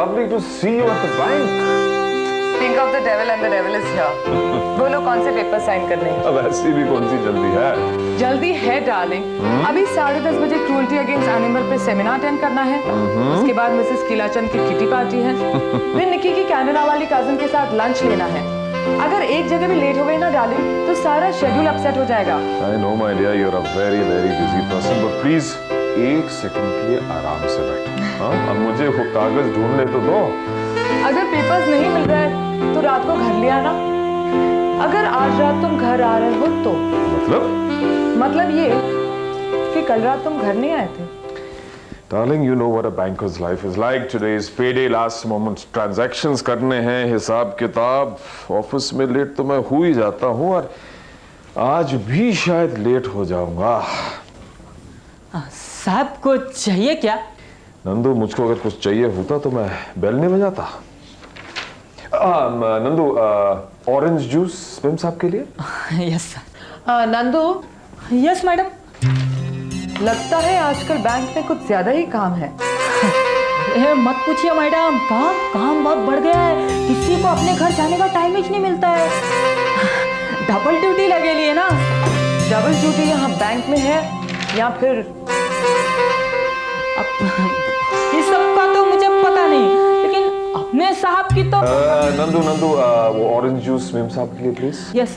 lovely to see you at the bank. Think of the devil and the devil is here. बोलो कौन से paper sign करने हैं? अब ऐसी भी कौन सी जल्दी है? जल्दी है डार्लिंग। अभी 10:30 बजे क्रूअल्टी अगेंस्ट एनिमल पे सेमिनार अटेंड करना है। उसके बाद मिसेस कीलाचंद की किटी पार्टी है। फिर निकी की कनाडा वाली कजिन के साथ लंच लेना है। अगर एक जगह भी लेट हो गई ना डार्लिंग तो सारा शेड्यूल अपसेट हो जाएगा। I know my dear, you're a very very busy person, but please एक सेकंड के लिए आराम से बैठो। हाँ, अब मुझे वो कागज ढूंढने तो दो। अगर पेपर्स नहीं मिल रहे तो रात को घर ले आना। अगर आज रात तुम घर आ रहे हो तो मतलब ये कि कल रात तुम घर नहीं आए थे। Darling, you know what a banker's life is like. Today is payday, last moment transactions करने हैं, हिसाब किताब। ऑफिस में लेट तो मैं हो ही जाता हूँ और आज भी शायद लेट हो जाऊंगा। साहब को चाहिए क्या? नंदू, मुझको अगर कुछ चाहिए होता तो मैं बेल नहीं बजाता। नंदू, ऑरेंज जूस मैम साहब के लिए। Yes sir. Nandu. Yes madam. लगता है आजकल बैंक में कुछ ज्यादा ही काम है। मत पूछिए मैडम, काम बहुत बढ़ गया है। किसी को अपने घर जाने का टाइम ही नहीं मिलता है। डबल ड्यूटी लगेली है ना। डबल ड्यूटी यहाँ बैंक में है या फिर इस सब का तो मुझे पता नहीं, लेकिन अपने साहब की तो। नंदू, वो ऑरेंज जूस मैम साहब के लिए प्लीज। यस।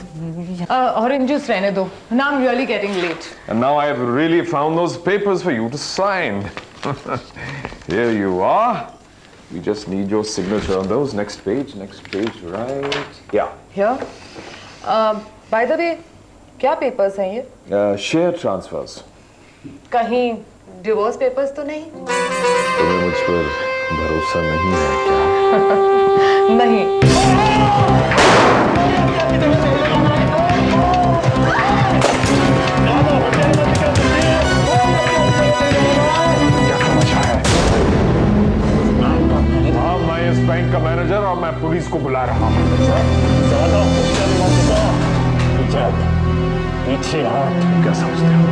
ऑरेंज जूस रहने दो। Now I'm really getting late. And now I have really found those papers for you to sign. Here you are. We just need your signature on those. Next page, right? Yeah. Here. By the way, क्या papers हैं ये? Share transfers. कहीं divorce papers तो नहीं? तुम्हें मुझ पर भरोसा नहीं है क्या? नहीं। हाँ, मैं इस बैंक का मैनेजर और मैं पुलिस को बुला रहा हूँ। पीछे क्या समझते हो?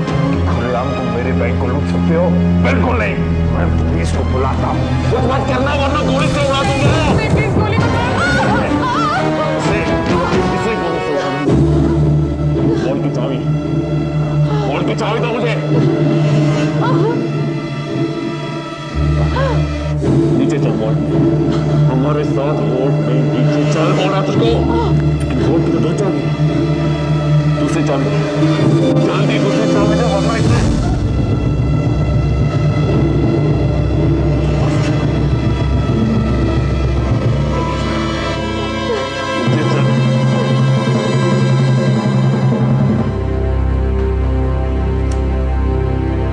खुलेआम तुम मेरे बैंक को लूट सकते हो? बिल्कुल नहीं। मैं पुलिस को बुलाता हूँ। कुछ मत करना वरना गोली से उड़ा दूंगा। प्लीज गोली मत मारो। इसे गोली से उड़ा दूंगा। बोल की चाबी दो मुझे। नीचे चल बोल। हमारे साथ वोट में नीचे चल बोला तुझको। वोट की तो दो चाबी। दूसरी चाबी जल्दी दूसरी चाबी दे वरना इसमें।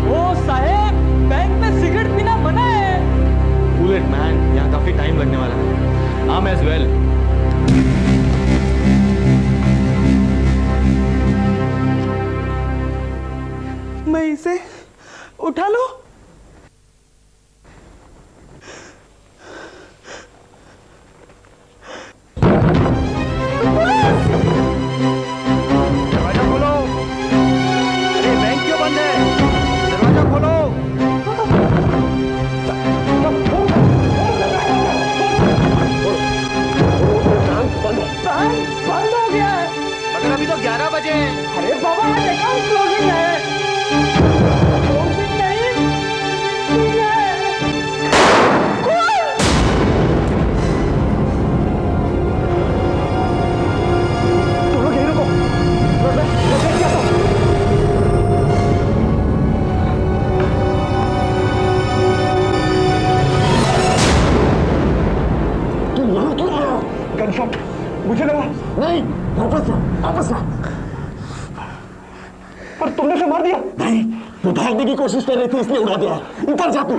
ओ साहेब, बैंक में सिगरेट पीना मना है। कूल इट मैन, यहाँ काफी टाइम लगने वाला है। आम एज वेल। मैं इसे उठा लो। दरवाजा खोलो। अरे बैंक क्यों बंद है? दरवाजा खोलो। बंद हो गया है। मगर अभी तो 11 बजे हैं। अरे बाबा, अकाउंट क्लोजिंग है। क्लोजिंग नहीं तुम लोग यहीं रुको। मैं क्या था? तुम यहाँ क्यों आए हो? गनशॉट मुझे लगा। नहीं, वापस आ। पर तुमने उसे मार दिया? नहीं, वो भागने की कोशिश कर रही थी इसलिए उड़ा दिया। ऊपर जा तू।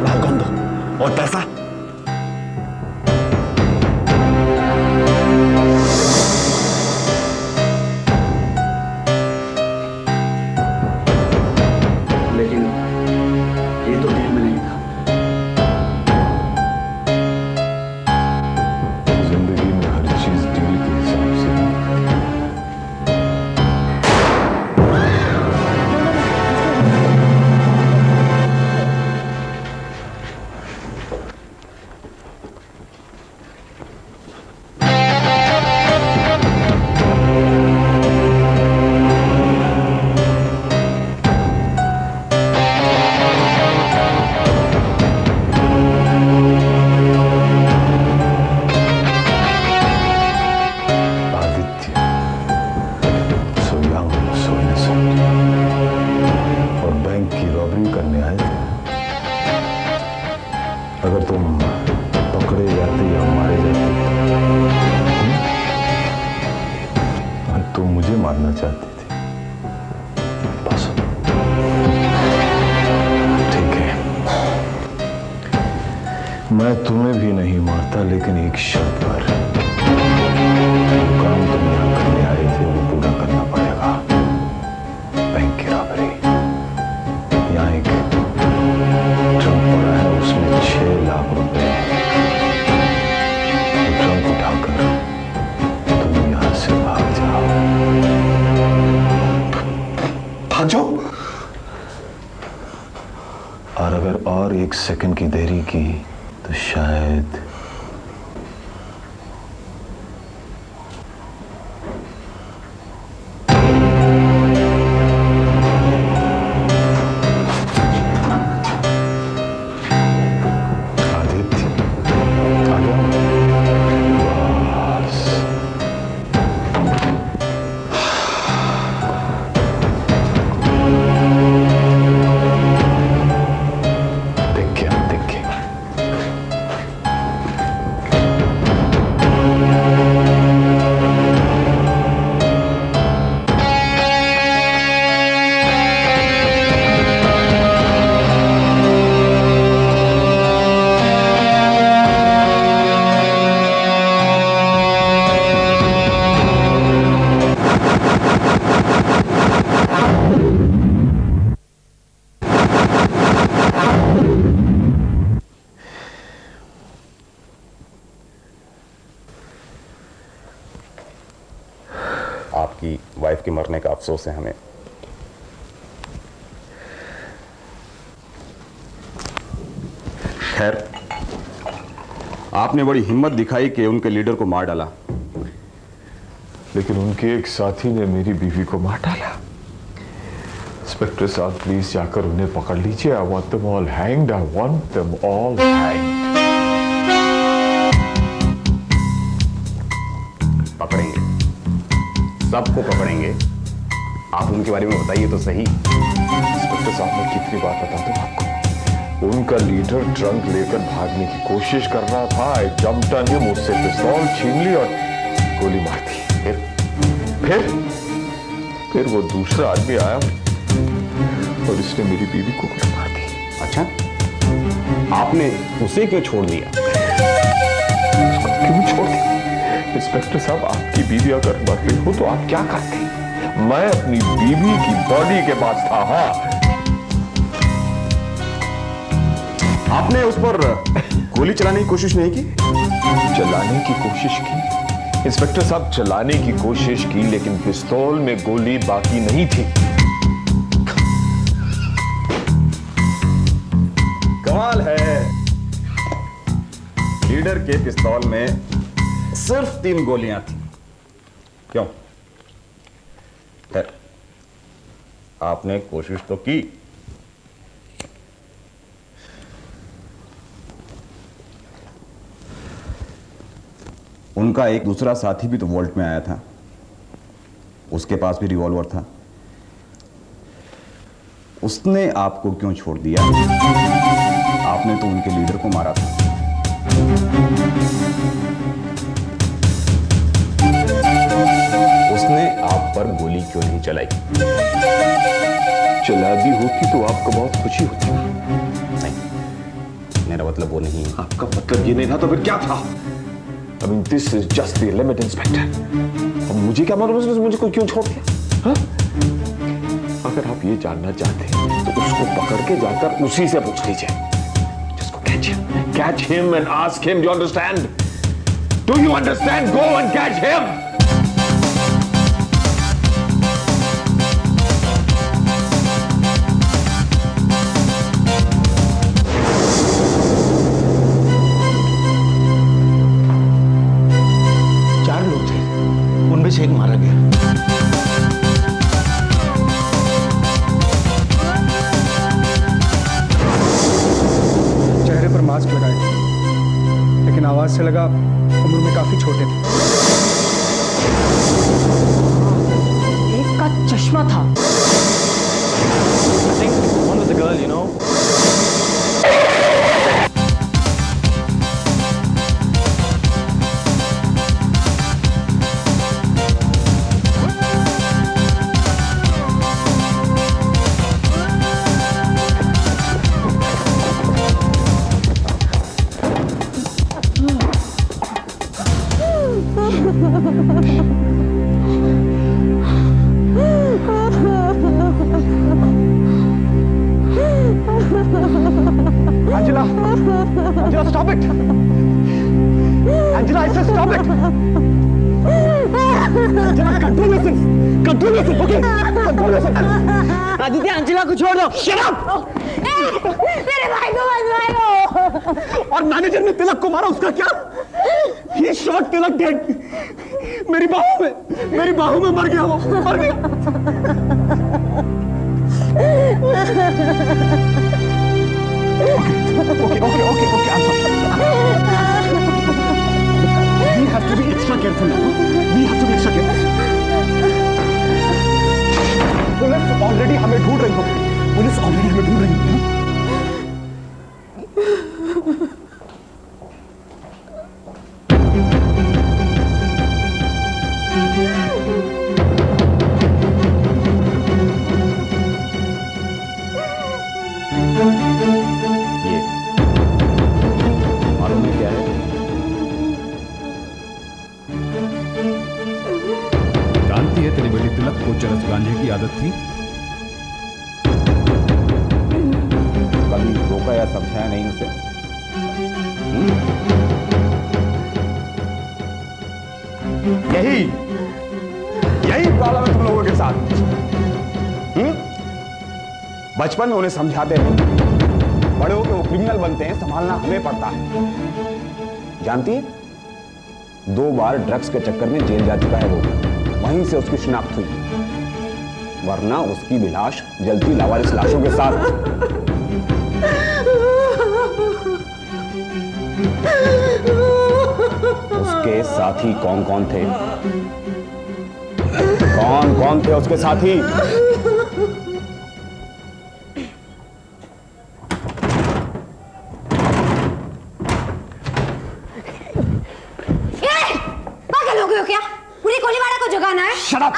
लाओ गन दो और पैसा। लेकिन ये तो डील में नहीं था। जिंदगी में हर चीज डील के हिसाब से। अगर तुम पकड़े जाते या मारे जाते तो तुम मुझे मारना चाहती थी। बस ठीक है, मैं तुम्हें भी नहीं मारता, लेकिन एक शर्त पर। जो काम तुम यहां करने आए थे वो पूरा करना पड़ेगा। बैंक की रॉबरी। यहाँ एक ट्रंक पड़ा है, उसमें 6 लाख रुपए। वो ट्रंक उठाकर तुम यहां से भाग जाओ। भाग जाओ? और अगर और 1 सेकंड की देरी की तो शायद आदित्य आ गया। बस दिख गया। आपकी वाइफ के मरने का अफसोस है हमें। खैर, आपने बड़ी हिम्मत दिखाई कि उनके लीडर को मार डाला। लेकिन उनके एक साथी ने मेरी बीवी को मार डाला। इंस्पेक्टर साहब, प्लीज जाकर उन्हें पकड़ लीजिए। I want them all hanged. I want them all hanged. पकड़ेंगे, सबको पकड़ेंगे। आप उनके बारे में बताइए तो सही। इंस्पेक्टर साहब, मैं कितनी बात बता दूं आपको। उनका लीडर ट्रंक लेकर भागने की कोशिश कर रहा था। आई जंप्ड ऑन हिम, उससे पिस्तौल छीन ली और गोली मार दी। फिर वो दूसरा आदमी आया और इसने मेरी बीवी को गोली मार दी। अच्छा, आपने उसे क्यों छोड़ दिया? उसको क्यों छोड़ दिया? इंस्पेक्टर साहब, आपकी बीवी अगर मर गई हो तो आप क्या करते? मैं अपनी बीवी की बॉडी के पास था। हाँ, आपने उस पर गोली चलाने की कोशिश नहीं की? चलाने की कोशिश की इंस्पेक्टर साहब, चलाने की कोशिश की, लेकिन पिस्तौल में गोली बाकी नहीं थी। कमाल है, लीडर के पिस्तौल में सिर्फ 3 गोलियां थी। क्यों? खैर, आपने कोशिश तो की। उनका एक दूसरा साथी भी तो वॉल्ट में आया था, उसके पास भी रिवॉल्वर था। उसने आपको क्यों छोड़ दिया? आपने तो उनके लीडर को मारा था। उसने आप पर गोली क्यों नहीं चलाई? चला भी होती तो आपको बहुत खुशी होती। नहीं, मेरा मतलब वो नहीं है। आपका मतलब ये नहीं था तो फिर क्या था? I mean, this is just the limit, inspector. अब मुझे क्या मालूम है मुझे कोई क्यों छोड़ दिया? हाँ? अगर आप ये जानना चाहते हैं तो उसको पकड़ के जाकर उसी से पूछ लीजिए। Just go catch him and ask him. Do you understand? Do you understand? Go and catch him. से एक मारा गया। चेहरे पर मास्क लगाए थे, लेकिन आवाज से लगा उम्र में काफी छोटे थे। एक का चश्मा था। I think one was a girl, you know. Angela, stop it! Angela, I said stop it! Angela, control yourself! Control yourself, okay? Control yourself! Aditya अंजला को छोड़ दो। Shut up! मेरे भाई को मत मारो। और मैनेजर ने तिलक को मारा, उसका क्या? He shot Tilak dead. मेरी बाहों में मर गया वो, मर गया। Okay, I'm sorry. We have to be extra careful now. We have to be extra careful. Police already हमें ढूंढ रही है। ये मालूम है क्या है? जानती है तेरी बेटी तिलक को चरस गांजे की आदत थी। कभी रोका या समझाया नहीं उसे? यही प्रॉब्लम है तुम लोगों के साथ। बचपन में उन्हें समझाते हैं, बड़े होकर वो क्रिमिनल बनते हैं, संभालना हमें पड़ता है। जानती है, 2 बार ड्रग्स के चक्कर में जेल जा चुका है वो, वहीं से उसकी शिनाख्त हुई, वरना उसकी भी लाश जलती लावारिस लाशों के साथ। उसके साथी कौन कौन थे? कौन कौन थे उसके साथी? पागल हो गए हो क्या? पूरी कोलीवाड़ा को जगाना है? Shut up!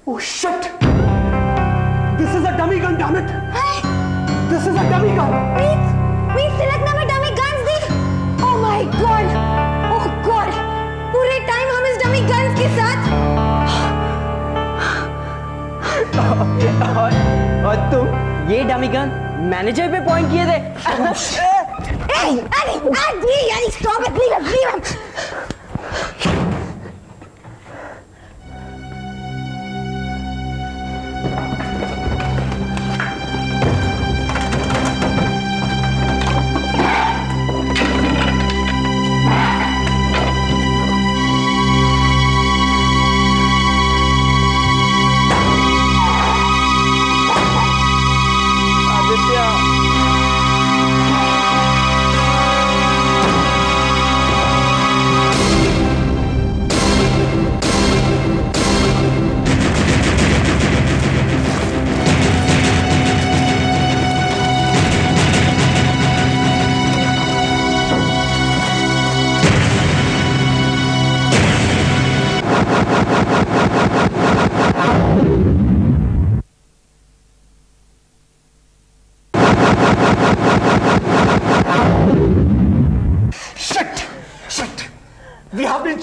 Oh shit! This is a dummy gun, damn it! This is a dummy gun! Means तिलक ने हमें dummy guns the? Oh my God! Oh God! पूरे टाइम हम इस dummy guns के साथ। और तुम ये डमी गन मैनेजर पे पॉइंट किए थे। अरे stop it, leave him.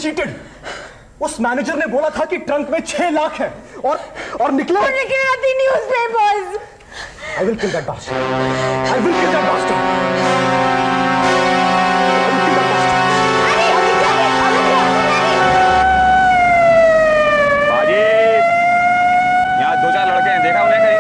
Cheated. उस मैनेजर ने बोला था कि ट्रंक में 6 लाख है और निकले newspapers. I will kill that bastard. I will kill that bastard. बाजी, यहाँ 2-4 लड़के हैं, देखा उन्हें कहीं?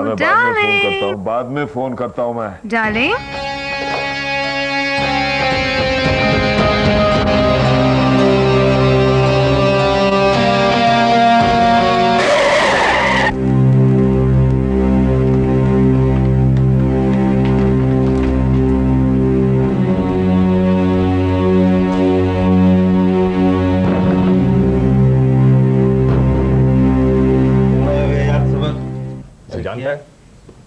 मैं बाद में फोन करता हूँ मैं। डार्लिंग जानता है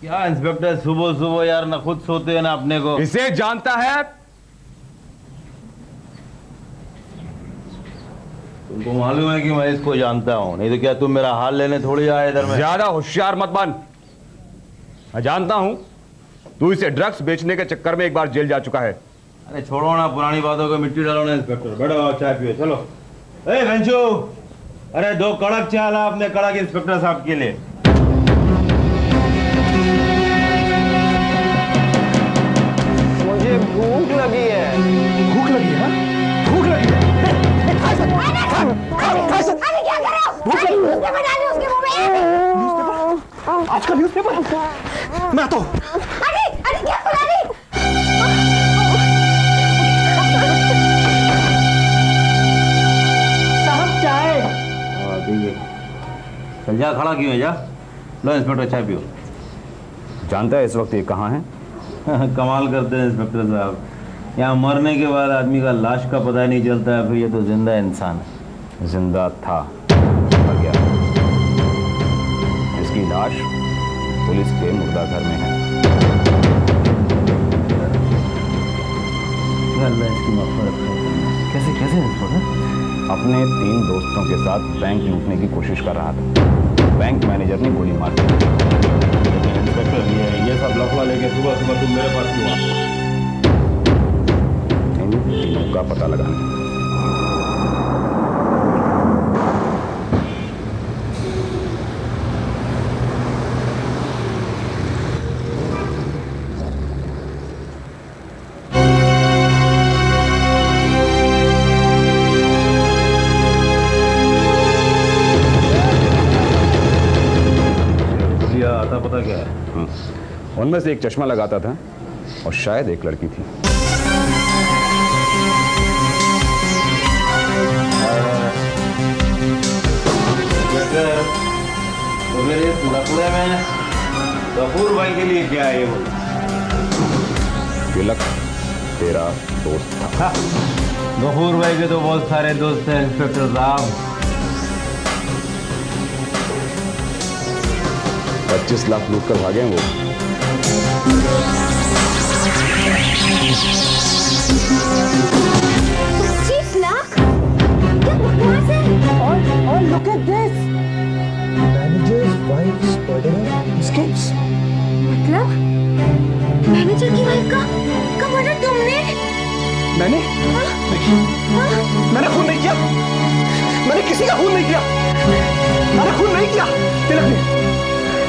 क्या इंस्पेक्टर, सुबह सुबह यार ना खुद सोते हैं ना अपने को। इसे जानता है? तुमको मालूम है कि मैं इसको जानता हूँ, नहीं तो क्या तुम मेरा हाल लेने थोड़ी आए इधर में। ज्यादा होशियार मत बन। मैं जानता हूं तू इसे ड्रग्स बेचने के चक्कर में एक बार जेल जा चुका है। अरे छोड़ो ना पुरानी बातों को, मिट्टी डालो ना इंस्पेक्टर। बैठो चाय पियो, चलो। ए बेंचू, अरे 2 कड़क चाय ला अपने कड़क इंस्पेक्टर साहब के लिए। मुझे भूख लगी है। भूख लगी है? भूख लगी है? अरे क्या कर रहे हो? न्यूज़पेपर डालो उसके मुंह में। आज का न्यूज़पेपर? मैं तो अरे क्या खुला दी? साहब चाय। ठीक है, चल जा, खड़ा क्यों है, जा। लो इंस्पेक्टर चाय पियो। जानता है इस वक्त ये कहाँ है? कमाल करते हैं इंस्पेक्टर साहब, यहाँ मरने के बाद आदमी का लाश का पता ही नहीं चलता है, फिर ये तो जिंदा इंसान है। जिंदा था, मर गया। इसकी लाश पुलिस के मुर्दाघर में है। अल्लाह इसकी मग़फ़िरत करे। कैसे इंस्पेक्टर? अपने 3 दोस्तों के साथ बैंक लूटने की कोशिश कर रहा था। बैंक मैनेजर ने गोली मार दी। इंस्पेक्टर ये सब लफड़ा लेके सुबह सुबह तुम मेरे पास क्यों आए? इन तीनों का पता लगाना। आता पता क्या है? उनमें से एक चश्मा लगाता था और शायद एक लड़की थी। तो मेरे लफड़े में गफूर भाई के लिए क्या है वो? तिलक तेरा दोस्त था। गफूर भाई के तो बहुत सारे दोस्त हैं इंस्पेक्टर साहब। 25 लाख लूट कर भागे हैं वो। 25 लाख? क्या बकवास है? और look at this. Manager's wife's murderer escapes. मतलब मैनेजर की वाइफ का मर्डर तुमने? मैंने खून नहीं किया। मैंने किसी का खून नहीं किया। मैंने खून नहीं किया।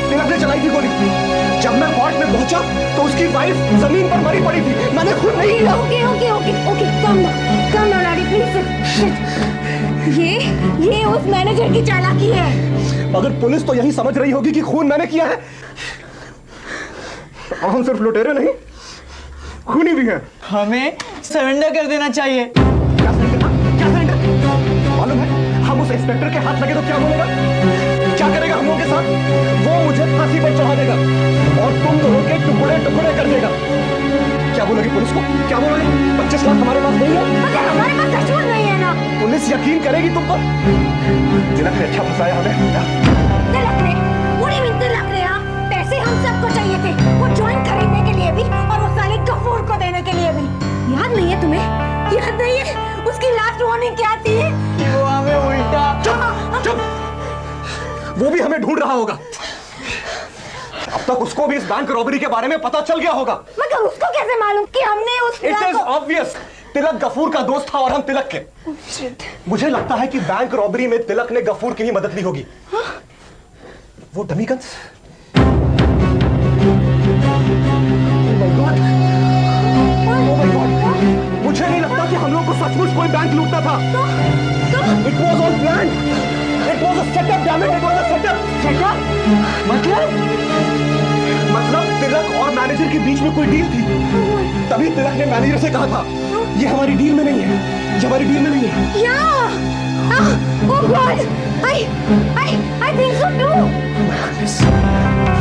तिलक ने चलाई थी गोली। जब मैं कोर्ट में पहुंचा तो उसकी वाइफ जमीन पर मरी पड़ी थी। मैंने खून नहीं किया। Okay come down daddy please. ये उस मैनेजर की चालाकी है। मगर पुलिस तो यही समझ रही होगी कि खून मैंने किया है। और हम सिर्फ लुटेरे नहीं, खूनी भी हैं। हमें सरेंडर कर देना चाहिए। क्या सरेंडर? मालूम है हम उस इंस्पेक्टर के हाथ लगे तो क्या बोलेगा? क्या करेगा हम लोगों के साथ? वो मुझे फांसी पर चढ़ा देगा और तुम दोनों के टुकड़े टुकड़े कर देगा। क्या बोलोगी पुलिस को? क्या बोलोगी? 25 लाख हमारे पास नहीं है। मगर हमारे पास सचमुच नहीं है ना। पुलिस यकीन करेगी तुम पर। तिलक ने अच्छा फंसाया हमें। तिलक ने? तिलक ने? हाँ, पैसे हम सबको चाहिए थे, वो ज्वाइन खरीदने के लिए भी और वो साले गफूर को देने के लिए भी। याद नहीं है तुम्हें? याद नहीं है उसकी लास्ट वार्निंग क्या थी? वो हमें उल्टा। चुप। वो भी हमें ढूंढ रहा होगा। अब तक उसको भी इस बैंक रॉबरी के बारे में पता चल गया होगा। मगर उसको कैसे मालूम कि हमने उस इट इज ऑब्वियस। तिलक गफूर का दोस्त था और हम तिलक के। मुझे लगता है कि बैंक रॉबरी में तिलक ने गफूर की ही मदद ली होगी। वो डमीगन्स। मुझे नहीं लगता कि हम लोग को सचमुच कोई बैंक लूटना था। It was all planned. It it was a setup, damn it, it was a setup. Setup मतलब तिलक और मैनेजर के बीच में कोई डील थी। तभी तिलक ने मैनेजर से कहा था ये हमारी डील में नहीं है, ये हमारी डील में नहीं है। Oh God! I think so too.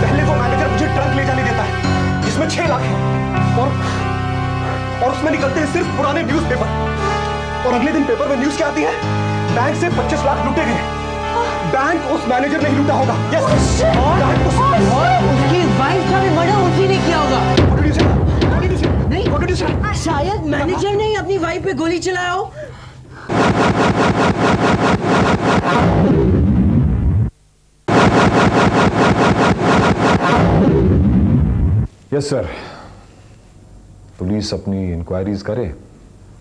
पहले वो मैनेजर मुझे ट्रंक ले जाने देता है जिसमें 6 लाख है और उसमें निकलते हैं सिर्फ पुराने न्यूज़पेपर। और अगले दिन पेपर में न्यूज़ क्या आती है? बैंक से 25 लाख लूटे गए। बैंक उस मैनेजर ने ही लूटा होगा। यस, और उसकी वाइफ का भी मर्डर उसी ने किया होगा। नहीं, शायद मैनेजर ने ही अपनी वाइफ पे गोली चलाया हो। यस सर, पुलिस अपनी इंक्वायरीज करे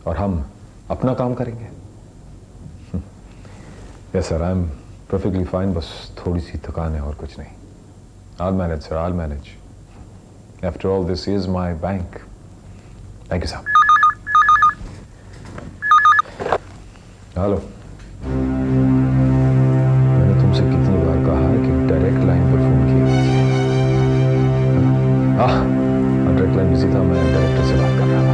और हम अपना काम करेंगे। Yes sir, I am perfectly fine, बस थोड़ी सी थकान है और कुछ नहीं। I'll manage sir, I'll manage. After all, this is my bank. Thank you sir. Hello, मैंने तुमसे कितनी बार कहा है कि डायरेक्ट लाइन पर फोन किया कीजिए। डायरेक्ट लाइन बिजी था, मैं डायरेक्टर से बात कर रहा था।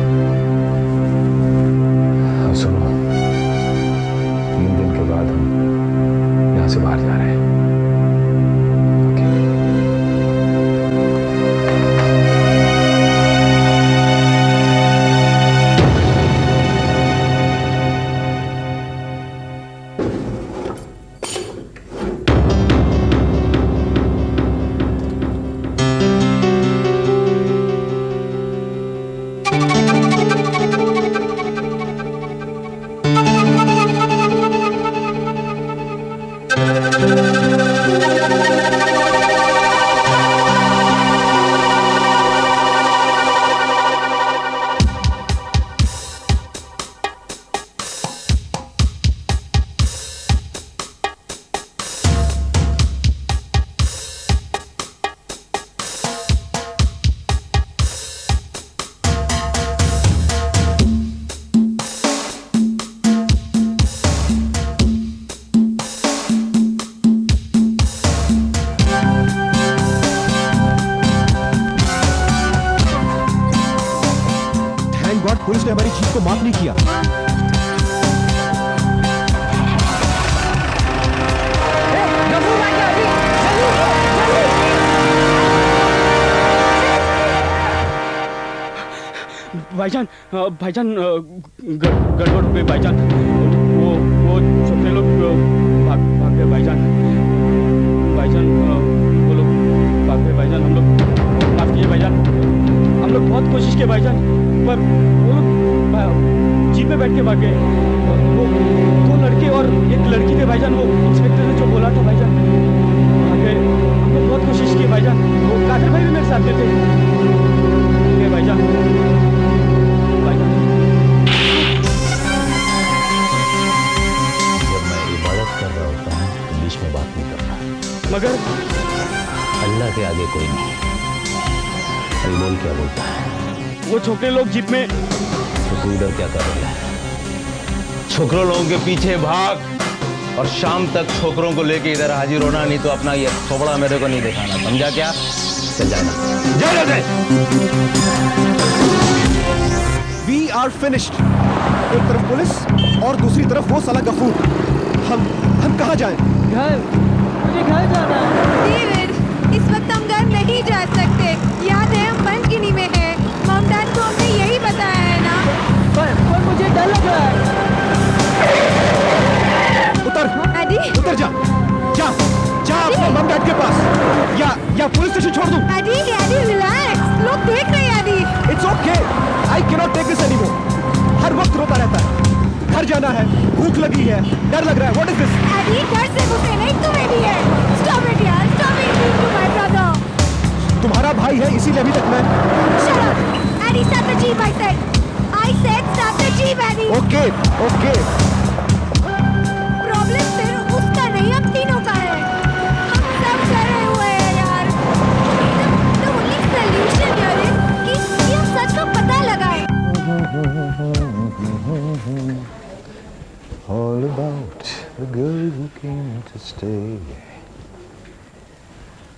सुनो, 3 दिन के बाद हम यहाँ से बाहर जा रहे हैं। पुलिस ने हमारी जीत को माफ नहीं किया। भाईजान गड़बड़ हो गई भाईजान। वो छोटे लोग भाग गए भाईजान। वो लोग भाग गए भाईजान। हम लोग माफ कीजिए भाईजान, हम लोग बहुत कोशिश किए भाईजान, पर वो लोग जीप में बैठ के भाग गए। वो 2 लड़के और 1 लड़की थे भाईजान। वो इंस्पेक्टर ने जो बोला था भाईजान, भाग गए। हम लोग बहुत कोशिश किए भाईजान। वो कादर भाई भी मेरे साथ थे भाईजान। जब मैं इबादत कर रहा होता हूँ तो बीच में बात नहीं करता, मगर अल्लाह के आगे कोई नहीं। बोल क्या बोलता है? वो छोटे लोग जीप में। तो तू इधर क्या कर रहा है? छोकरों लोगों के पीछे भाग और शाम तक छोकरों को लेके इधर हाजिर होना, नहीं तो अपना ये थोबड़ा मेरे को नहीं दिखाना, समझा क्या? चल जाना। We are finished. एक तरफ पुलिस और दूसरी तरफ वो साला गफूर। हम कहाँ जाएं? घर, मुझे घर जाना है। डेविड, इस वक्त हम घर नहीं जा सकते। याद है हम पंचगिनी में हैं। मॉम डैड को हमने यही बताया है ना। पर मुझे डर लग रहा है। उतर जा अपने मॉम डैड के पास, या पुलिस स्टेशन छोड़ दूं? एडी रिलैक्स, लोग देख रहे हैं Eddie. It's okay, I can not take this anymore. हर वक्त रोता रहता है। घर जाना है, भूख लगी है, डर लग रहा है। What is this? एडी, डर से गुस्से नहीं, तुम एडी है। स्टॉप इट यार, stop it to my brother. तुम्हारा भाई है, इसीलिए अभी तक मैं। Shut up Eddie, stop the jeep. I said stop the jeep Eddie. Okay problem सिर्फ उसका नहीं, हम तीनों का है। हम सब डरे हुए हैं यार। The only solution here is कि हम सच का पता लगाएं। All about the girl who came to stay.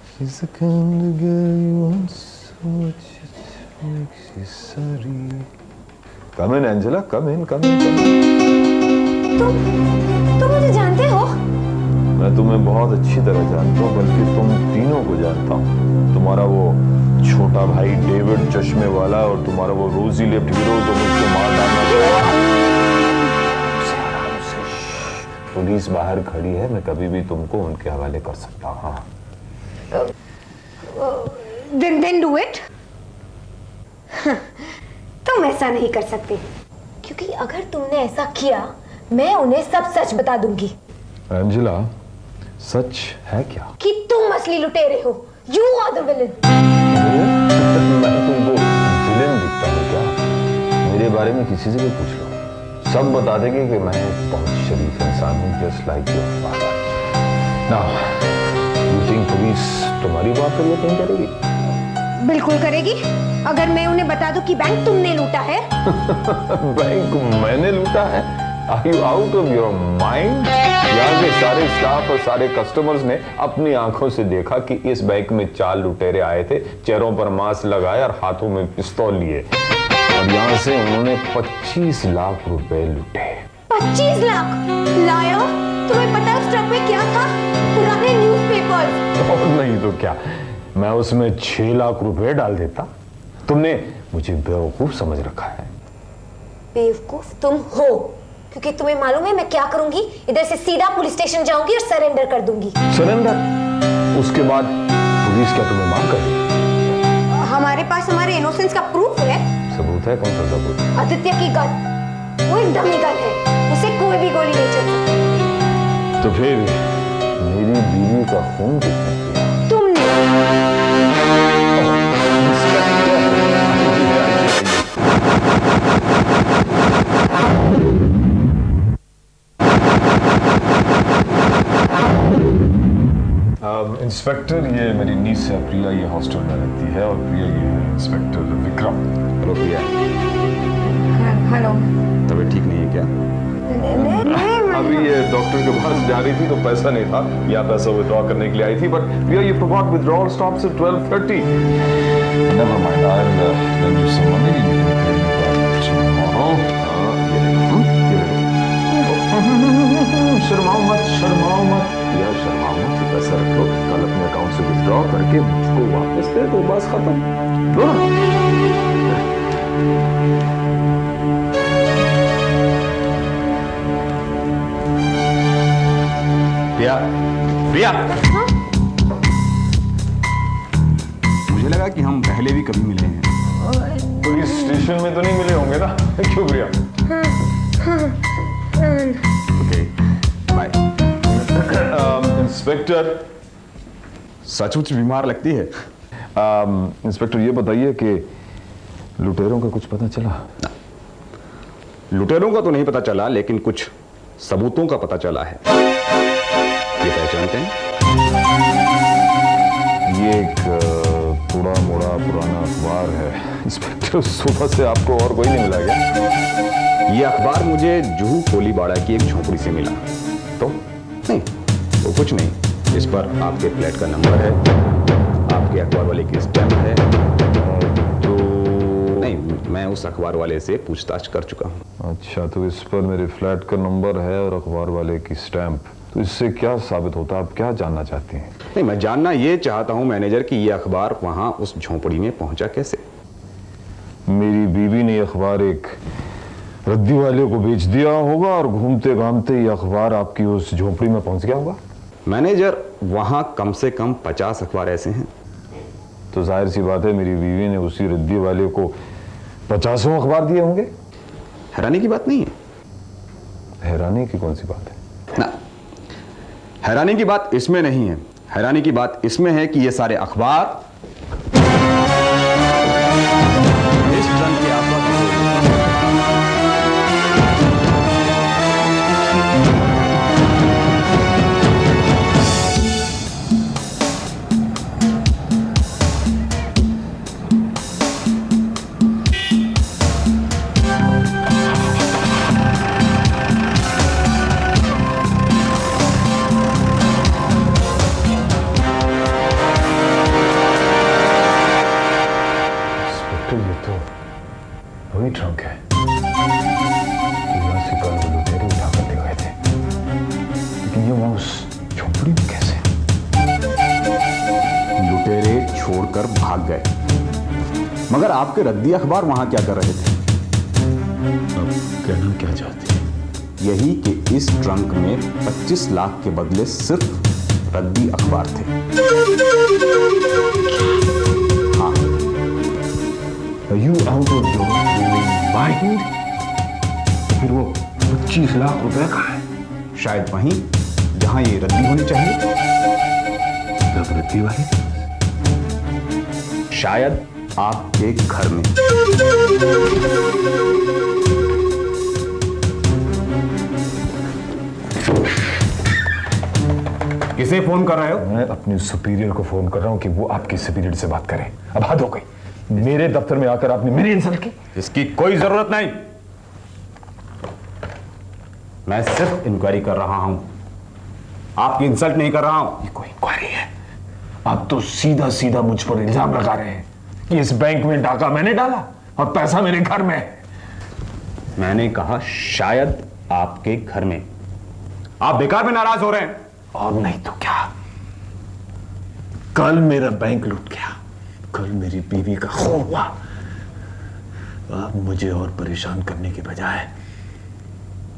She's the kind of girl you want so much it makes you sorry. Come in, Angela. Come in. तुम मुझे जानते हो? मैं तुम्हें बहुत अच्छी तरह जानता हूँ, बल्कि तुम तीनों को जानता हूँ। तुम्हारा वो छोटा भाई डेविड चश्मे वाला और तुम्हारा वो रोजी लिप्ड हीरो जो मुझको मार डालना चाहा। पुलिस बाहर खड़ी है, मैं कभी भी तुमको उनके हवाले कर सकता हूँ। हाँ। Then do it. तुम ऐसा नहीं कर सकते, क्योंकि अगर तुमने ऐसा किया मैं उन्हें सब सच बता दूंगी। एंजेला, सच है क्या? कि तुम असली लुटेरे हो। You are the villain. मैं तुमको विलेन दिखता हूँ क्या? मेरे बारे में किसी से भी पूछ लो, सब बता देंगे कि मैं बहुत शरीफ इंसान हूँ, just like your father. Now, you think police तुम्हारी बात पर यकीन करेगी? बिल्कुल करेगी, अगर मैं उन्हें बता दूं कि बैंक तुमने लूटा है। बैंक मैंने लूटा है? Are you out of your mind? यहाँ के सारे स्टाफ और सारे कस्टमर्स ने अपनी आंखों से देखा कि इस बैंक में 4 लुटेरे आए थे, चेहरों पर मास्क लगाए और हाथों में पिस्तौल लिए, और यहाँ से उन्होंने 25 लाख रुपए लूटे। 25 लाख? लायर, तुम्हें पता है उस ट्रक में क्या था? पुराने न्यूज़पेपर्स। और नहीं तो क्या, मैं उसमें 6 लाख रुपए डाल देता। तुमने मुझे बेवकूफ समझ रखा है। बेवकूफ तुम हो, क्योंकि तुम्हें मालूम है मैं क्या करूंगी? इधर से सीधा पुलिस स्टेशन जाऊंगी और सरेंडर कर दूंगी। सरेंडर? उसके बाद पुलिस क्या तुम्हें मार कर देगी? हमारे पास हमारे इनोसेंस का प्रूफ है। सबूत है? कौन सा सबूत? आदित्य की गन, वो एक डमी गन है, उसे कोई भी गोली नहीं चल सकती। तो फिर मेरी बीवी का खून किसने किया? तुमने। इंस्पेक्टर, ये मेरी नीस है प्रिया, ये हॉस्टल में रहती है, और प्रिया ये है इंस्पेक्टर विक्रम। हेलो प्रिया, हेलो। तबीयत ठीक नहीं है क्या? अभी ये डॉक्टर के पास जा रही थी तो पैसा नहीं था, यहाँ पैसा विड्रॉ करने के लिए आई थी, बट प्रिया ये forgot withdrawal stops at 12:30। Never mind, I will lend you some money tomorrow. शर्माओ मत, शर्माओ मत, या शर्माओ मत, ये पैसा रखो, कल अपने अकाउंट से विड्रॉ करके मुझको वापस दे दो, बस खत्म। लो ना। प्रिया, प्रिया, मुझे लगा कि हम पहले भी कभी मिले हैं। पुलिस स्टेशन में तो नहीं मिले होंगे ना? क्यों प्रिया? Okay, bye. इंस्पेक्टर, सचमुच बीमार लगती है। इंस्पेक्टर ये बताइए कि लुटेरों का कुछ पता चला? लुटेरों का तो नहीं पता चला, लेकिन कुछ सबूतों का पता चला है। ये पहचानते हैं? ये एक थोड़ा मोड़ा पुराना अखबार है। इंस्पेक्टर, सुबह से आपको और कोई नहीं मिला क्या? ये अखबार मुझे जुहू कोलीबाड़ा की एक झोपड़ी से मिला। तो नहीं, वो कुछ नहीं, इस पर आपके फ्लैट का नंबर है, आपके अखबार वाले की स्टैम्प है। तो नहीं, मैं उस अखबार वाले से पूछताछ कर चुका हूँ। अच्छा, तो इस पर मेरे फ्लैट का नंबर है और अखबार वाले की स्टैम्प, तो इससे क्या साबित होता है? आप क्या जानना चाहती हैं? नहीं, मैं जानना ये चाहता हूँ मैनेजर कि ये अखबार वहाँ उस झोपड़ी में पहुँचा कैसे? मेरी बीवी ने अखबार एक रद्दी वाले को बेच दिया होगा और घूमते घामते ये अखबार आपकी उस झोपड़ी में पहुंच गया होगा। मैनेजर, वहाँ कम से कम 50 अखबार ऐसे हैं। तो जाहिर सी बात है मेरी बीवी ने उसी रद्दी वाले को 50 अखबार दिए होंगे। हैरानी की बात नहीं है। हैरानी की कौन सी बात है? ना, हैरानी की बात इसमें नहीं है। हैरानी की बात इसमें है कि ये सारे अखबार इस ट्रंक के आसपास से कल वो लुटेरे उठाकर ले गए थे, लेकिन ये वहां उस झोपड़ी में कैसे? लुटेरे छोड़कर भाग गए, मगर आपके रद्दी अखबार वहां क्या कर रहे थे? अब कहना क्या चाहती है? यही कि इस ट्रंक में 25 लाख के बदले सिर्फ रद्दी अखबार थे। हाँ। Are you out of your mind? फिर वो 25 लाख रुपए कहाँ है? शायद वहीं जहां ये रद्दी होनी चाहिए। जब रद्दी वाली? शायद आपके घर में। किसे फोन कर रहे हो? मैं अपने सुपीरियर को फोन कर रहा हूं कि वो आपकी सुपीरियर से बात करें। अब हद हो गई, मेरे दफ्तर में आकर आपने मेरी इंसल्ट की। इसकी कोई जरूरत नहीं, मैं सिर्फ इंक्वायरी कर रहा हूं, आपकी इंसल्ट नहीं कर रहा हूं। ये कोई इंक्वायरी है? आप तो सीधा सीधा मुझ पर इल्जाम लगा रहे हैं कि इस बैंक में डाका मैंने डाला और पैसा मेरे घर में है। मैंने कहा शायद आपके घर में। आप बेकार में नाराज हो रहे हैं। और नहीं तो क्या, कल मेरा बैंक लूट गया, कल मेरी बीवी का खून हुआ। आप मुझे और परेशान करने के बजाय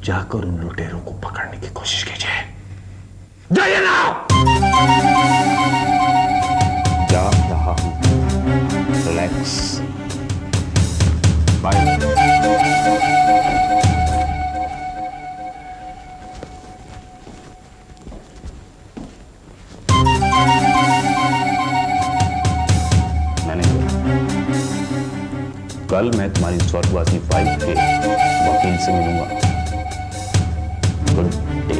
जाकर उन लुटेरों को पकड़ने की कोशिश कीजिए। जाइए ना। जा रहा हूं, रिलैक्स, बाय। कल मैं तुम्हारी स्वर्गवासी वाइफ के वकील से मिलूंगा। Good day.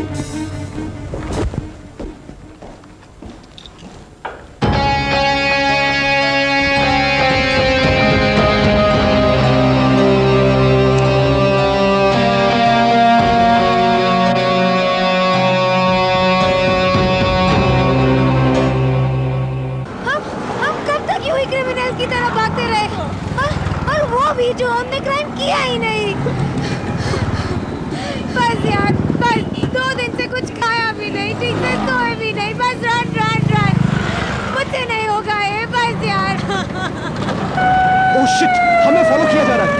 हम कब तक यूं ही क्रिमिनल की तरह भागते रहे? और वो भी जो हमने क्राइम किया ही नहीं। बस यार, बस 2 दिन से कुछ खाया भी नहीं, ठीक से सोए भी नहीं, बस रन रन रन। मुझसे नहीं होगा ये, बस यार। ओह शिट, हमें फॉलो किया जा रहा है।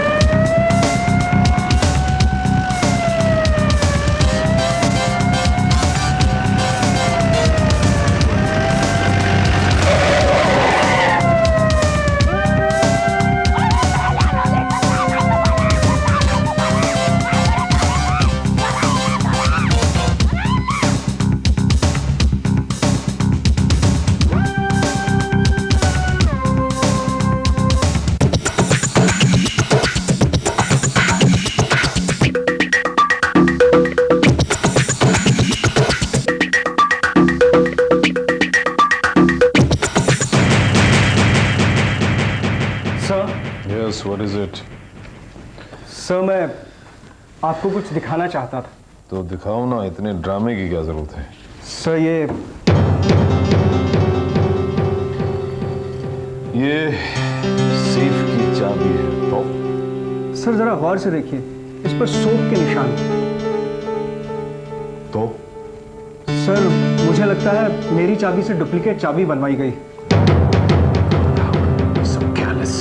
Yes, what is it? Sir, मैं आपको कुछ दिखाना चाहता था। तो दिखाओ ना, इतने ड्रामे की क्या जरूरत है? सर, ये सेफ की चाबी है। तो सर जरा गौर से देखिए, इस पर सोप के निशान। तो सर, मुझे लगता है मेरी चाबी से डुप्लीकेट चाबी बनवाई गई। सब careless।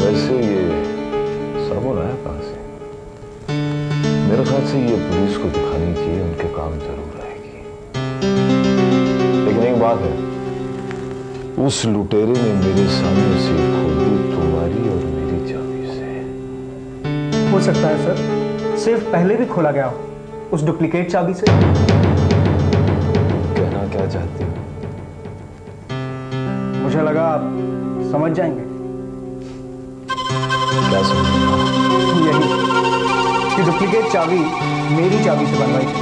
वैसे ये साबुन आया कहां से? मेरे ख्याल से ये पुलिस को दिखानी चाहिए, उनके काम जरूर आएगी। लेकिन एक बात है, उस लुटेरे ने मेरे सामने सेफ खोल दी तुम्हारी और मेरी चाबी से। हो सकता है सर, सेफ पहले भी खोला गया हो उस डुप्लीकेट चाबी से। कहना क्या चाहती हो? मुझे लगा आप समझ जाएंगे। क्या समझ? यही कि डुप्लीकेट चाबी मेरी चाबी से बनवाई थी,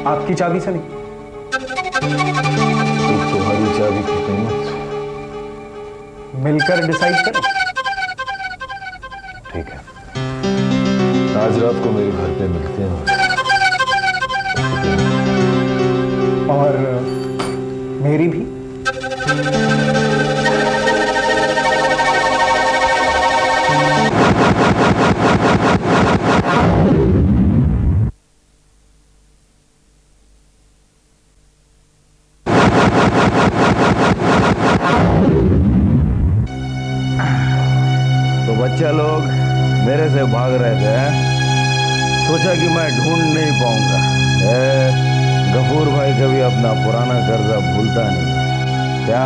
आपकी चाबी से नहीं। तुम्हारी चाबी की कीमत मिलकर डिसाइड करें। ठीक है, आज रात को मेरे घर पे मिलते हैं। और मेरी भी। तो बच्चा लोग मेरे से भाग रहे थे हैं? सोचा कि मैं ढूंढ नहीं पाऊंगा। गफूर भाई कभी अपना पुराना कर्जा भूलता नहीं। क्या?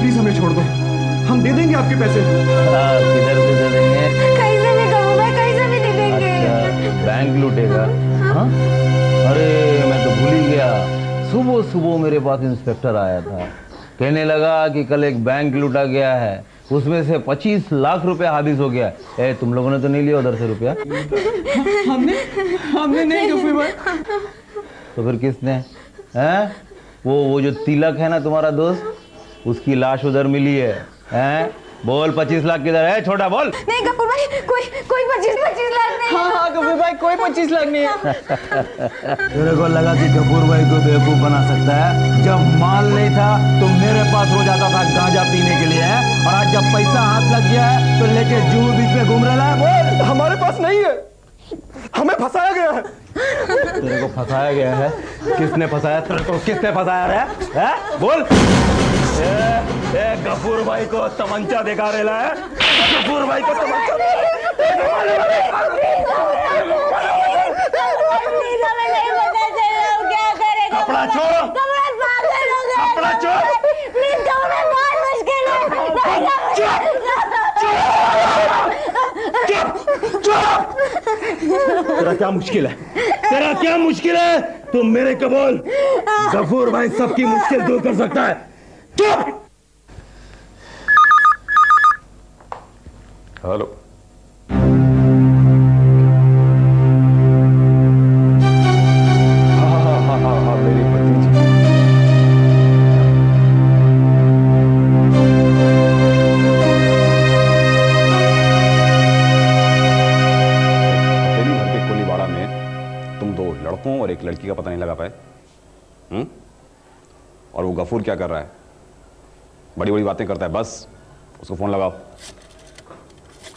प्लीज हमें छोड़ दो, हम दे देंगे आपके पैसे। किधर से दे देंगे? कहीं से भी कहो भाई, कहीं से भी दे देंगे। अच्छा, बैंक लूटेगा? हाँ? अरे मैं तो भूल ही गया। सुबह सुबह मेरे पास इंस्पेक्टर आया था, कहने लगा कि कल एक बैंक लूटा गया है, उसमें से 25 लाख रुपए हादिस हो गया। तुम लोगों ने तो नहीं लिया उधर से रुपया? हमने नहीं गफूर भाई। तो फिर किसने? हैं? वो जो तिलक है ना तुम्हारा दोस्त, उसकी लाश उधर मिली है। हैं? बोल 25 लाख किधर है? छोटा बोल। नहीं गफूर भाई, कोई 25 लाख नहीं। हाँ गफूर भाई, कोई 25 लाख नहीं है। तेरे को लगा कि गफूर भाई को बेवकूफ बना सकता है? जब माल नहीं था तो मेरे पास हो जाता था गांजा पीने के लिए, है? और आज जब पैसा हाथ लग गया है तो लेके जू बीच में घूम रहा है। बोल। हमारे पास नहीं है, हमें फंसाया गया है। तेरे को फंसाया गया है? किसने फंसाया तेरे को? किसने फंसाया है? बोल। गफूर भाई को तमंचा दिखा रहा है। गफूर भाई को तमंचा। कपड़ा छोड़, कपड़ा छोड़। तेरा क्या मुश्किल है? तेरा क्या मुश्किल है? तुम मेरे को बोल। गफूर भाई सबकी मुश्किल दूर कर सकता है। चुप। हेलो। हाँ, मेरी भतीजी। हवेली भर के कोलीबाड़ा में तुम 2 लड़कों और एक लड़की का पता नहीं लगा पाए? और वो गफूर क्या कर रहा है? बड़ी बड़ी बातें करता है। बस उसको फोन लगाओ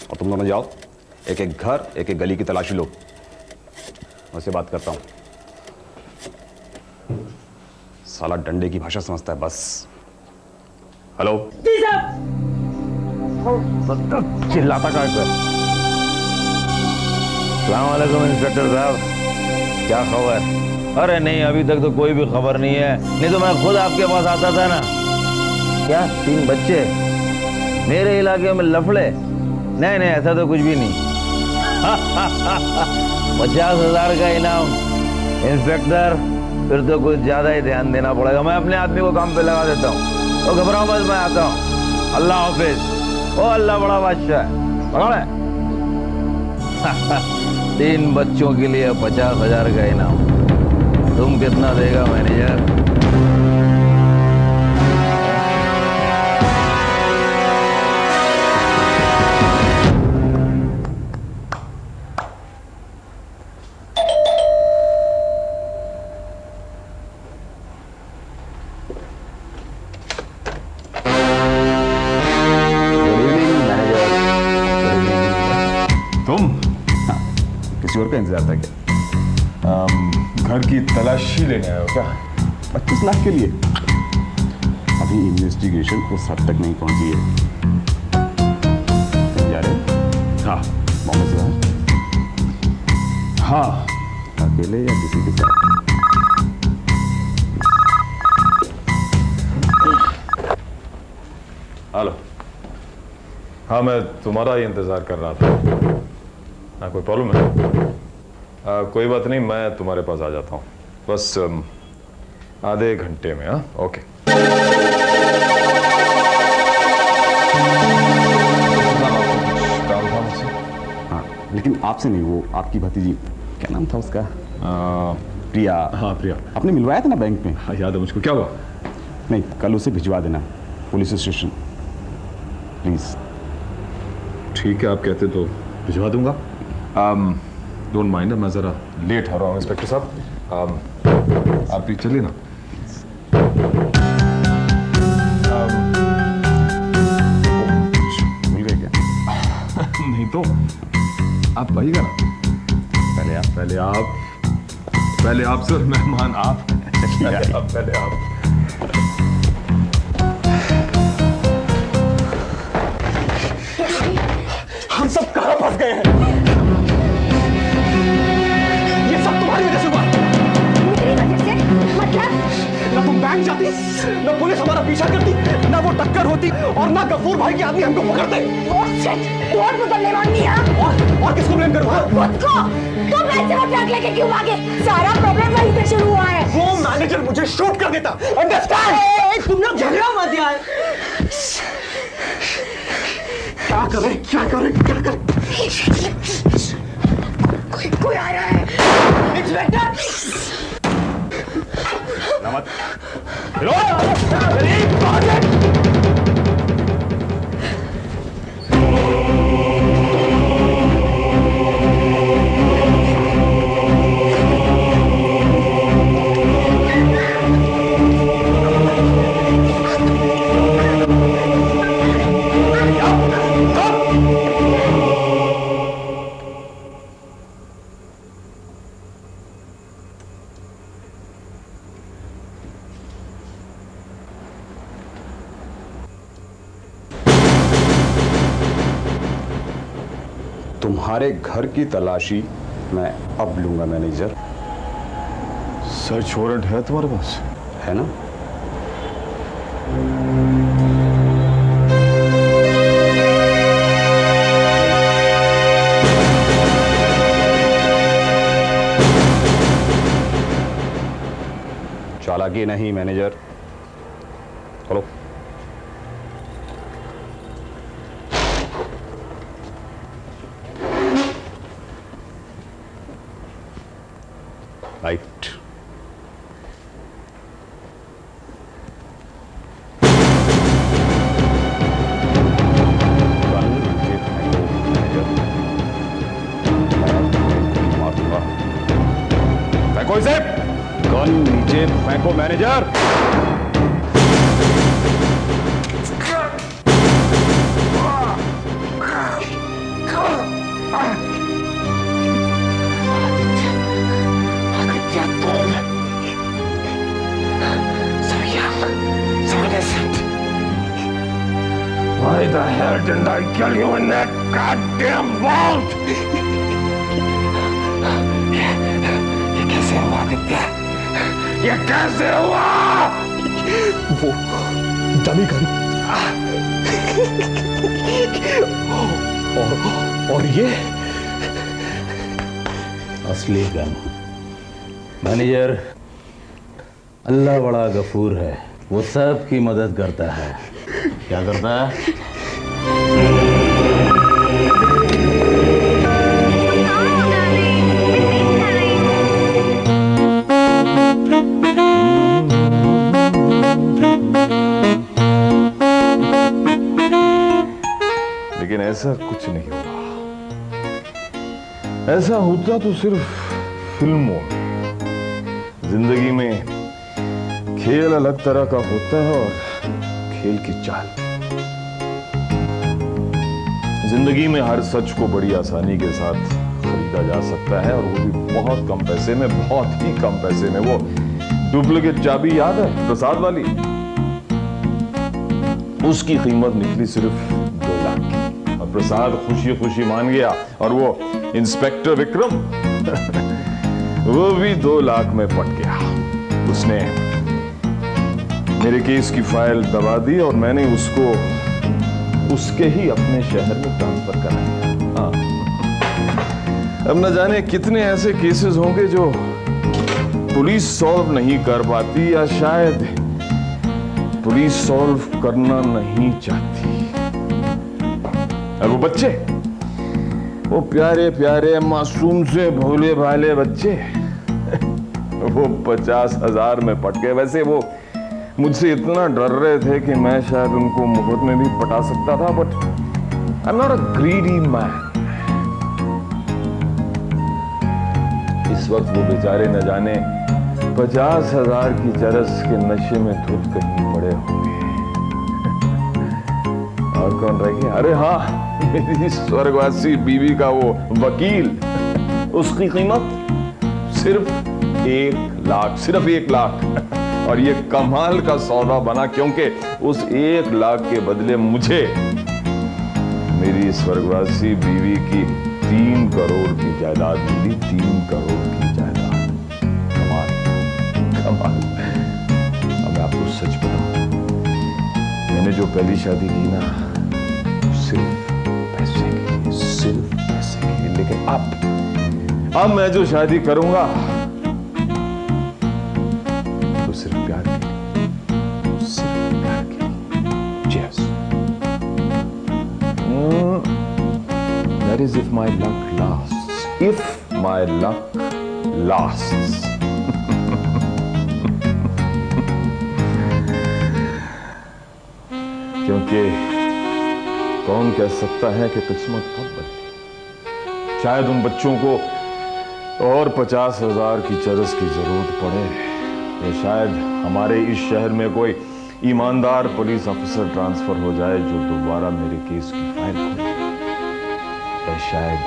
और तुम दोनों जाओ, एक एक घर एक एक गली की तलाशी लो। उससे बात करता हूं। साला डंडे की भाषा समझता है। बस। हेलो। चिल्लाता का है? अस्सलाम वालेकुम इंस्पेक्टर साहब, क्या खबर? अरे नहीं, अभी तक तो कोई भी खबर नहीं है, नहीं तो मैं खुद आपके पास आता था ना। क्या 3 बच्चे मेरे इलाके में लफड़े? नहीं नहीं, ऐसा तो कुछ भी नहीं। 50,000 का इनाम इंस्पेक्टर, फिर तो कुछ ज्यादा ही ध्यान देना पड़ेगा। मैं अपने आदमी को काम पे लगा देता हूँ। तो घबराओ मत, मैं आता हूँ। अल्लाह हाफिज। ओ अल्लाह बड़ा बादशाह है। पकड़े। 3 बच्चों के लिए 50,000 का इनाम। तुम कितना देगा मैनेजर? तुम किसी और का इंतजार था क्या? घर की तलाशी लेने आए हो क्या? 25 लाख के लिए? अभी इन्वेस्टिगेशन उस हद तक नहीं पहुंची है। कहीं जा रहे हो? हाँ। बॉम्बे से बाहर? हाँ। अकेले या किसी के साथ? हेलो। हाँ, मैं तुम्हारा ही इंतजार कर रहा था। हाँ, कोई प्रॉब्लम है? कोई बात नहीं, मैं तुम्हारे पास आ जाता हूँ, बस आधे घंटे में। हाँ, ओके। काम था मुझसे? हाँ, लेकिन आपसे नहीं, वो आपकी भतीजी, क्या नाम था उसका? प्रिया। हाँ, प्रिया। आपने मिलवाया था ना बैंक में? हाँ, याद है मुझको। क्या हुआ? नहीं, कल उसे भिजवा देना पुलिस स्टेशन, प्लीज। ठीक है, आप कहते तो भिजवा दूंगा। डोंट माइंड, मैं ज़रा लेट हो रहा हूँ इंस्पेक्टर साहब। आप भी चलिए ना। भाईगा ना? पहले आप सर, मेहमान आप। पहले आप। हम सब कहां फंस गए हैं? ये सब तुम्हारी वजह से हुआ। मेरी वजह से? मतलब? ना तुम बैंक जाती, ना पुलिस हमारा पीछा करती, ना वो टक्कर होती, और ना गफूर भाई के आदमी हमको पकड़ते। बहुत मुसलमान नहीं है। और किसको ब्लेम करूं? खुद को। तुम ऐसे वो ट्रक लेके क्यों भागे? सारा प्रॉब्लम वहीं से शुरू हुआ है। वो मैनेजर मुझे शूट कर देता। अंडरस्टैंड? तुम लोग झगड़ा मत यार। क्या करें? कोई आ रहा है। इंस्पेक्टर। नमत। तुम्हारे घर की तलाशी मैं अब लूंगा मैनेजर। सर्च वारंट है तुम्हारे पास? है ना? चालाकी नहीं मैनेजर, चलो। राइट। फेंको इसे। गन नीचे फेंको manager. Why the hell didn't I kill you in that goddamn vault? ये कैसे हुआ आदित्य? ये कैसे हुआ? वो डमी गन और ये असली गन। मैनेजर, अल्लाह बड़ा गफूर है, वो सब की मदद करता है। क्या करता है? लेकिन ऐसा कुछ नहीं हुआ। ऐसा होता तो सिर्फ फिल्मों में। जिंदगी में खेल अलग तरह का होता है और खेल की चाल। जिंदगी में हर सच को बड़ी आसानी के साथ खरीदा जा सकता है, और वो भी बहुत कम पैसे में, बहुत ही कम पैसे में। वो डुप्लीकेट चाबी याद है, प्रसाद वाली? उसकी कीमत निकली सिर्फ 2 लाख की, और प्रसाद खुशी खुशी मान गया। और वो इंस्पेक्टर विक्रम वो भी 2 लाख में पट गया। उसने मेरे केस की फाइल दबा दी और मैंने उसको उसके ही अपने शहर में ट्रांसफर कराया। हाँ। अब न जाने कितने ऐसे केसेस होंगे जो पुलिस सॉल्व नहीं कर पाती, या शायद पुलिस सॉल्व करना नहीं चाहती। और वो बच्चे, वो प्यारे प्यारे मासूम से भोले भाले बच्चे, वो 50,000 में पट गए। वैसे वो मुझसे इतना डर रहे थे कि मैं शायद उनको मुफ्त में भी पटा सकता था, but I am not a greedy man. इस वक्त वो बेचारे न जाने 50,000 की चरस के नशे में धुत कहीं पड़े होंगे। और कौन रह गया? अरे हाँ, मेरी स्वर्गवासी बीवी का वो वकील। उसकी कीमत सिर्फ 1 लाख, सिर्फ 1 लाख। और ये कमाल का सौदा बना क्योंकि उस 1 लाख के बदले मुझे मेरी स्वर्गवासी बीवी की 3 करोड़ की जायदाद मिली। 3 करोड़ की जायदाद। कमाल, कमाल। अब मैं आपको सच बताऊं, मैंने जो पहली शादी की ना, सिर्फ पैसे के लिए, सिर्फ पैसे के लिए। लेकिन अब मैं जो शादी करूंगा तो सिर्फ प्यार के लिए, सिर्फ प्यार के लिए। Cheers. That is if my luck lasts. If my luck lasts. क्योंकि कौन कह सकता है कि किस्मत कब बदले। शायद उन बच्चों को और 50,000 की चरस की जरूरत पड़े, या शायद हमारे इस शहर में कोई ईमानदार पुलिस अफसर ट्रांसफर हो जाए जो दोबारा मेरे केस की फाइल खोले, या शायद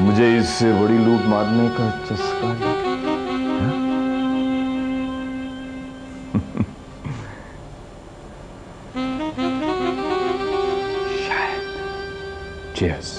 मुझे इससे बड़ी लूट मारने का चस्का लगे। Cheers.